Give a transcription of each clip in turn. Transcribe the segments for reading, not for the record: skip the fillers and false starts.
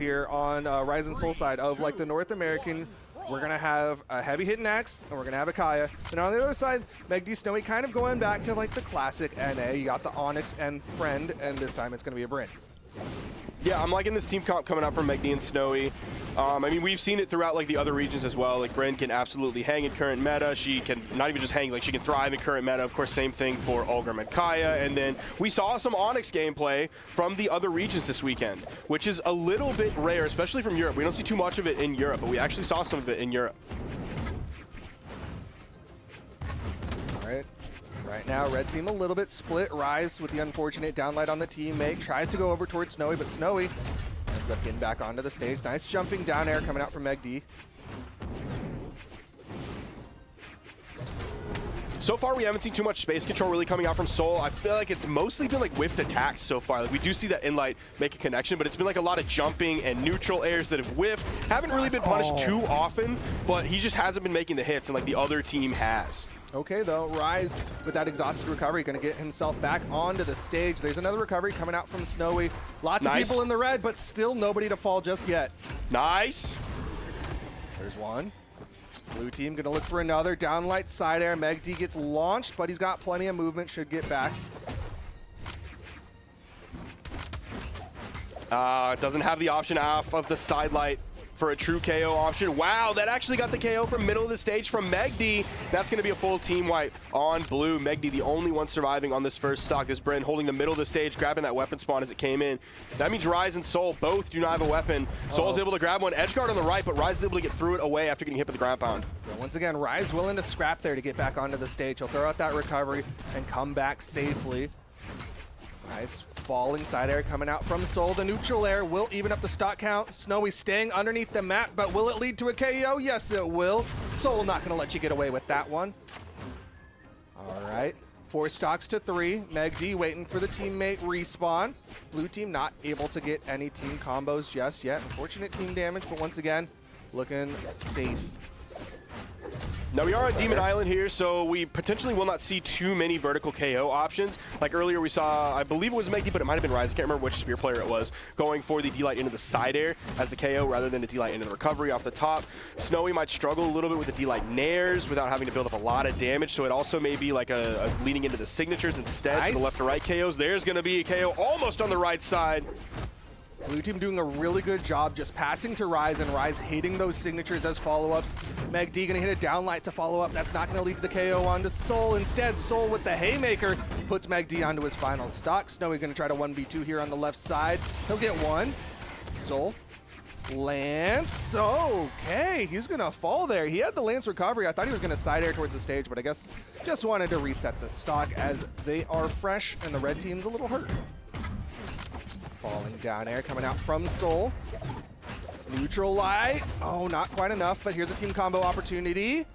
here on Ryze and Soul side of like the North American. We're going to have a heavy hitting X, and we're going to have a Kaya. And on the other side, MegD Snowy kind of going back to like the classic NA. You got the Onyx and Friend, and this time it's going to be a Bryn. Yeah, I'm liking this team comp coming out from MegD and Snowy. I mean, we've seen it throughout like the other regions as well. Like Bryn can absolutely hang in current meta. She can not even just hang, like she can thrive in current meta. Of course, same thing for Ulgrim and Kaya. And then we saw some Onyx gameplay from the other regions this weekend, which is a little bit rare, especially from Europe. We don't see too much of it in Europe, but we actually saw some of it in Europe. All right. Right now, red team a little bit split. Ryze with the unfortunate downlight on the teammate. Tries to go over towards Snowy, but Snowy ends up getting back onto the stage. Nice jumping down air coming out from MegD. So far, we haven't seen too much space control really coming out from Soul. I feel like it's mostly been like whiffed attacks so far. Like we do see that Inlight make a connection, but it's been like a lot of jumping and neutral airs that have whiffed. Haven't really been punished too often, but he just hasn't been making the hits, and like the other team has. Okay, though, Ryze with that exhausted recovery, going to get himself back onto the stage. There's another recovery coming out from Snowy. Lots of people in the red, but still nobody to fall just yet. Nice. There's one. Blue team going to look for another. Downlight side air. MegD gets launched, but he's got plenty of movement. Should get back. Doesn't have the option off of the side light for a true KO option. Wow, that actually got the KO from middle of the stage from MegD. That's going to be a full team wipe on blue. MegD, the only one surviving on this first stock. This Bryn holding the middle of the stage, grabbing that weapon spawn as it came in. That means Ryze and Soul both do not have a weapon. Soul's able to grab one. Edgeguard on the right, but Ryze is able to get through it away after getting hit with the ground pound. But once again, Ryze willing to scrap there to get back onto the stage. He'll throw out that recovery and come back safely. Nice falling side air coming out from Soul. The neutral air will even up the stock count. Snowy staying underneath the map, but will it lead to a KO? Yes, it will. Soul not going to let you get away with that one. All right. 4 stocks to 3. MegD waiting for the teammate respawn. Blue team not able to get any team combos just yet. Unfortunate team damage, but once again, looking safe. Now we are on Demon Island here, so we potentially will not see too many vertical KO options. Like earlier we saw, I believe it was MegD, but it might have been Ryze, I can't remember which Spear player it was, going for the D-Light into the side air as the KO rather than the D-Light into the recovery off the top. Snowy might struggle a little bit with the D-Light nairs without having to build up a lot of damage, so it also may be like a leaning into the signatures instead for the left to right KOs. There's going to be a KO almost on the right side. Blue team doing a really good job just passing to Ryze, and Ryze hitting those signatures as follow-ups. MegD gonna hit a downlight to follow up. That's not gonna lead to the KO onto Soul. Instead, Soul with the haymaker puts MegD onto his final stock. Snowy gonna try to 1v2 here on the left side. He'll get one. Soul. Lance. Okay, he's gonna fall there. He had the Lance recovery. I thought he was gonna side air towards the stage, but I guess just wanted to reset the stock as they are fresh and the red team's a little hurt. Falling down air coming out from Soul. Neutral light. Oh, not quite enough, but here's a team combo opportunity.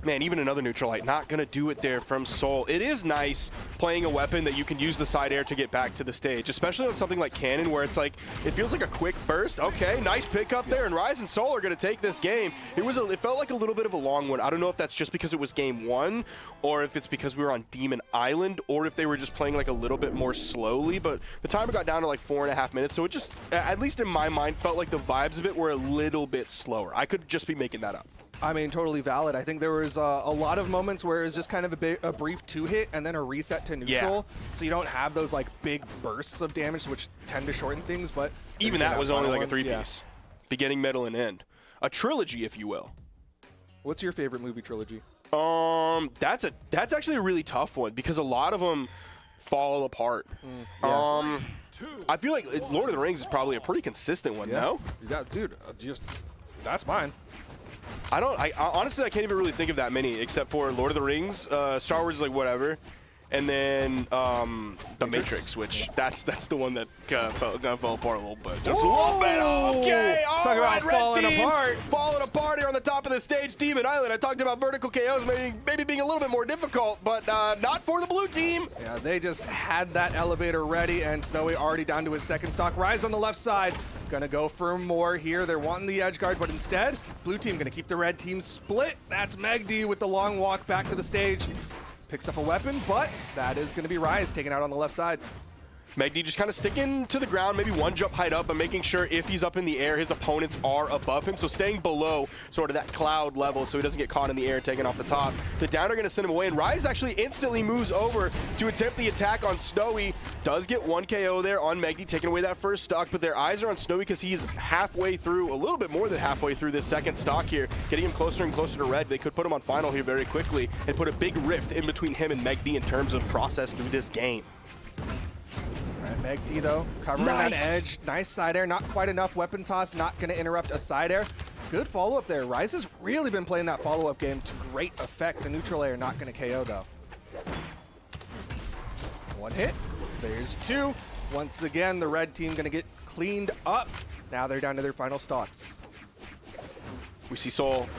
Man, even another neutral light, not going to do it there from Soul. It is nice playing a weapon that you can use the side air to get back to the stage, especially on something like Cannon where it's like, it feels like a quick burst. Okay, nice pick up there, and Ryze and Soul are going to take this game. It felt like a little bit of a long one. I don't know if that's just because it was game 1 or if it's because we were on Demon Island or if they were just playing like a little bit more slowly, but the timer got down to like 4.5 minutes, so it just, at least in my mind, felt like the vibes of it were a little bit slower. I could just be making that up. I mean, totally valid. I think there was a lot of moments where it was just kind of a brief 2-hit and then a reset to neutral. Yeah. So you don't have those like big bursts of damage, which tend to shorten things. But even that was only like a 3-piece. Yeah. Beginning, middle, and end. A trilogy, if you will. What's your favorite movie trilogy? That's actually a really tough one because a lot of them fall apart. Yeah. I feel like Lord of the Rings is probably a pretty consistent one, no? Yeah, dude, that's mine. I honestly, I can't even really think of that many except for Lord of the Rings, Star Wars, like whatever, and then The Matrix, which that's the one that fell apart a little bit. Just a little bit. Okay, all talk right, about falling apart. Falling apart here on the top of the stage, Demon Island. I talked about vertical KOs maybe being a little bit more difficult, but not for the blue team. Yeah, they just had that elevator ready, and Snowy already down to his second stock. Ryze on the left side. Gonna go for more here. They're wanting the edge guard, but instead, blue team gonna keep the red team split. That's MegD with the long walk back to the stage. Picks up a weapon, but that is gonna be Ryze taken out on the left side. MegD just kind of sticking to the ground, maybe one jump height up, but making sure if he's up in the air, his opponents are above him. So staying below sort of that cloud level so he doesn't get caught in the air taken off the top. The down are going to send him away, and Ryze actually instantly moves over to attempt the attack on Snowy. Does get one KO there on MegD, taking away that first stock, but their eyes are on Snowy because he's halfway through, a little bit more than halfway through this second stock here, getting him closer and closer to red. They could put him on final here very quickly and put a big rift in between him and MegD in terms of process through this game. MegD though, covering that edge. Nice side air, not quite enough weapon toss, not going to interrupt a side air. Good follow-up there. Ryze has really been playing that follow-up game to great effect. The neutral air not going to KO though. One hit, there's two. Once again, the red team going to get cleaned up. Now they're down to their final stocks. We see Soul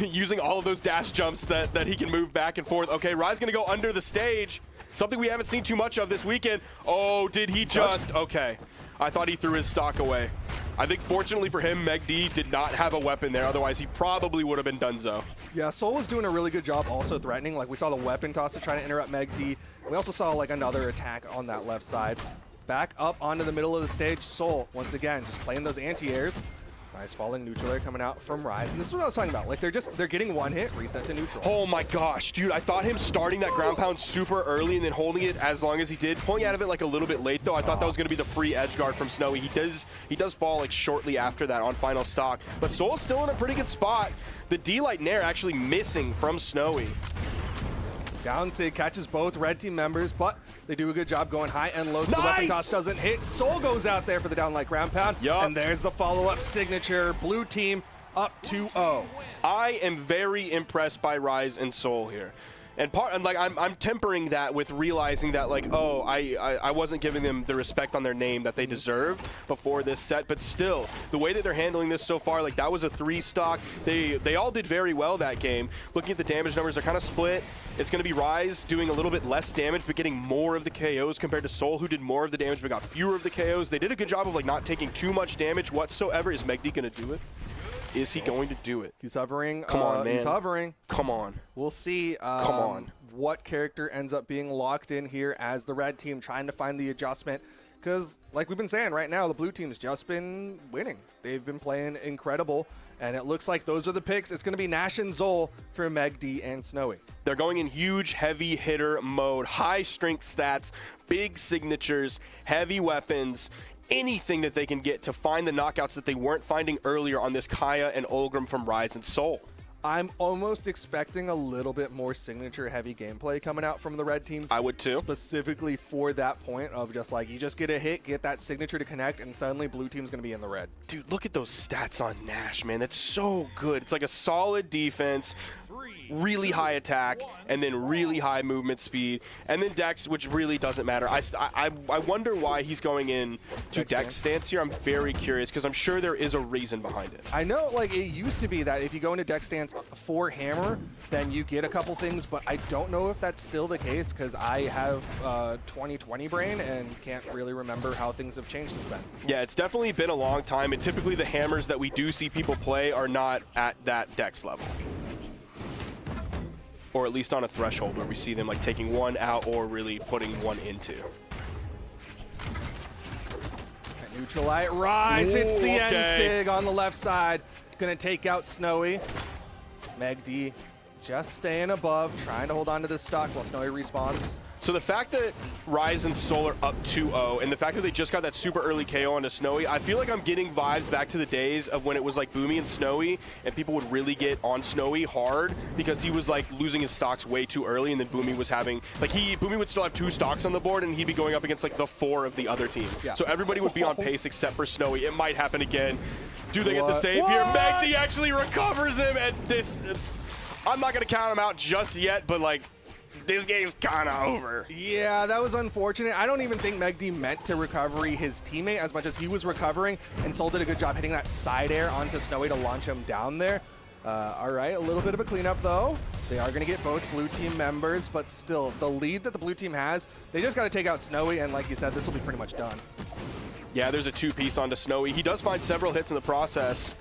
using all of those dash jumps that he can move back and forth. Okay, Ryze going to go under the stage. Something we haven't seen too much of this weekend. Oh, did he just? Okay. I thought he threw his stock away. I think fortunately for him, MegD did not have a weapon there. Otherwise, he probably would have been donezo. Yeah, Soul was doing a really good job also threatening. Like, we saw the weapon toss to try to interrupt MegD. We also saw, like, another attack on that left side. Back up onto the middle of the stage, Soul, once again, just playing those anti-airs. Nice falling neutral air coming out from Ryze. And this is what I was talking about. Like, they're getting one hit, reset to neutral. Oh my gosh, dude. I thought him starting that ground pound super early and then holding it as long as he did. Pulling out of it like a little bit late though. I thought that was going to be the free edge guard from Snowy. He does fall like shortly after that on final stock. But Soul's still in a pretty good spot. The D-Light Nair actually missing from Snowy. Down Sig catches both red team members, but they do a good job going high and low so the weapon toss doesn't hit. Soul goes out there for the down like ground pound. And there's the follow-up signature. Blue team up 2-0. I am very impressed by Ryze and Soul here. And I'm tempering that with realizing that, like, oh, I wasn't giving them the respect on their name that they deserve before this set, but still, the way that they're handling this so far, like, that was a 3 stock. They all did very well that game. Looking at the damage numbers, they're kind of split. It's going to be Ryze doing a little bit less damage, but getting more of the KOs compared to Soul, who did more of the damage but got fewer of the KOs. They did a good job of, like, not taking too much damage whatsoever. Is MegD going to do it? Is he going to do it? He's hovering. Come on, man. He's hovering. Come on. We'll see Come on. what character ends up being locked in here as the red team trying to find the adjustment. Because, like we've been saying, right now, the blue team's just been winning. They've been playing incredible, and it looks like those are the picks. It's going to be Nash and Zol for MegD and Snowy. They're going in huge, heavy hitter mode, high strength stats, big signatures, heavy weapons, anything that they can get to find the knockouts that they weren't finding earlier on this Kaya and Olgrim from Ryze and Soul. I'm almost expecting a little bit more signature-heavy gameplay coming out from the red team. I would too. Specifically for that point of just like, you just get a hit, get that signature to connect, and suddenly blue team's going to be in the red. Dude, look at those stats on Nash, man. That's so good. It's like a solid defense, really high attack, and then really high movement speed, and then Dex, which really doesn't matter. I wonder why he's going in to Dex stance here. I'm very curious because I'm sure there is a reason behind it. I know, like, it used to be that if you go into Dex stance for hammer, then you get a couple things, but I don't know if that's still the case because I have 2020 brain and can't really remember how things have changed since then. Yeah, it's definitely been a long time, and typically the hammers that we do see people play are not at that Dex level. Or at least on a threshold where we see them like taking one out or really putting one into. Neutralite Ryze hits the end sig on the left side. Gonna take out Snowy. MegD just staying above, trying to hold on to this stock while Snowy respawns. So the fact that Ryze and Soul are up 2-0, and the fact that they just got that super early KO onto Snowy, I feel like I'm getting vibes back to the days of when it was like Boomy and Snowy, and people would really get on Snowy hard because he was like losing his stocks way too early, and then Boomy was having, like Boomy would still have 2 stocks on the board, and he'd be going up against like the 4 of the other team. Yeah. So everybody would be on pace except for Snowy. It might happen again. Do they get the save here? MegD actually recovers him, and this, I'm not going to count him out just yet, but like, this game's kind of over. Yeah, that was unfortunate. I don't even think MegD meant to recovery his teammate as much as he was recovering, and Soul did a good job hitting that side air onto Snowy to launch him down there. All right, a little bit of a cleanup though. They are going to get both blue team members, but still, the lead that the blue team has, they just got to take out Snowy, and like you said, this will be pretty much done. Yeah, there's a 2-piece onto Snowy. He does find several hits in the process.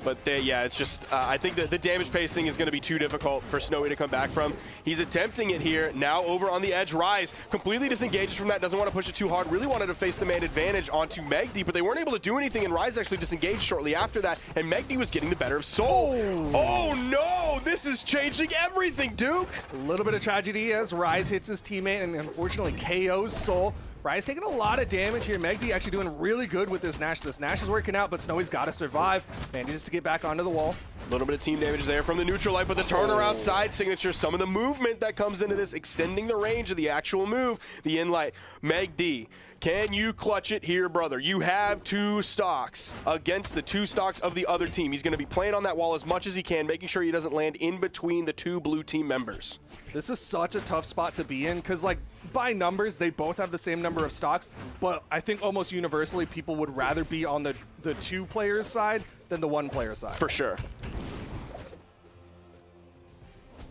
But yeah, it's just, I think that the damage pacing is going to be too difficult for Snowy to come back from. He's attempting it here. Now over on the edge, Ryze completely disengages from that, doesn't want to push it too hard, really wanted to face the man advantage onto MegD, but they weren't able to do anything, and Ryze actually disengaged shortly after that, and MegD was getting the better of Soul. Oh no, this is changing everything, Duke. A little bit of tragedy as Ryze hits his teammate and unfortunately KOs Soul. Ryze taking a lot of damage here. MegD actually doing really good with this Nash. This Nash is working out, but Snowy's got to survive. Manages to get back onto the wall. A little bit of team damage there from the neutral light, but the turnaround side signature, some of the movement that comes into this, extending the range of the actual move, the in-light. MegD, can you clutch it here, brother? You have 2 stocks against the 2 stocks of the other team. He's going to be playing on that wall as much as he can, making sure he doesn't land in between the 2 blue team members. This is such a tough spot to be in because, like, by numbers, they both have the same number of stocks, but I think almost universally people would rather be on the 2 players side than the 1 player side. For sure.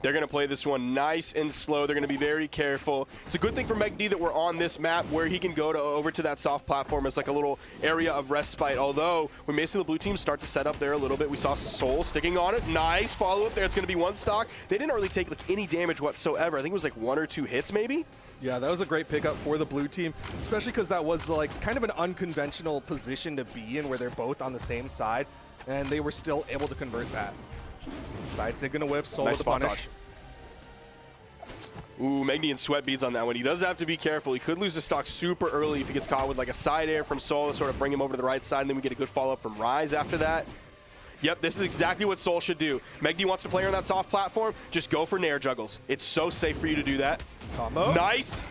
They're going to play this one nice and slow. They're going to be very careful. It's a good thing for MegD that we're on this map where he can go over to that soft platform as like a little area of respite. Although we may see the blue team start to set up there a little bit. We saw Soul sticking on it. Nice follow-up there. It's going to be 1 stock. They didn't really take like any damage whatsoever. I think it was like 1 or 2 hits maybe. Yeah, that was a great pickup for the blue team, especially because that was like kind of an unconventional position to be in where they're both on the same side, and they were still able to convert that. Side sig gonna whiff, Soul Nice with the spot punish. dodge. Ooh, MegD and sweat beads on that one. He does have to be careful. He could lose the stock super early if he gets caught with like a side air from Soul to sort of bring him over to the right side, and then we get a good follow-up from Ryze after that. Yep, this is exactly what Soul should do. MegD wants to play on that soft platform, just go for nair juggles. It's so safe for you to do that. Combo. Nice.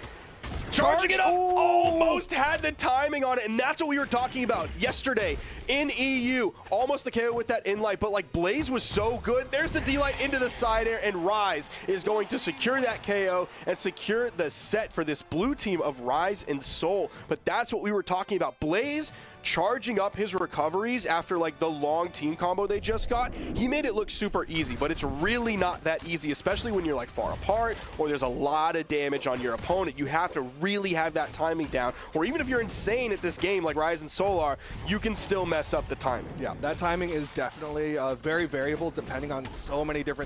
Charging it up, almost had the timing on it, and that's what we were talking about yesterday in EU. Almost the KO with that in-light, but like Blaze was so good. There's the D-light into the side air, and Ryze is going to secure that KO and secure the set for this blue team of Ryze and Soul. But that's what we were talking about. Blaze charging up his recoveries after like the long team combo they just got. He made it look super easy, but it's really not that easy, especially when you're like far apart or there's a lot of damage on your opponent. You have to really have that timing down, or even if you're insane at this game like Ryze and Soul are, you can still mess up the timing. Yeah, that timing is definitely very variable depending on so many different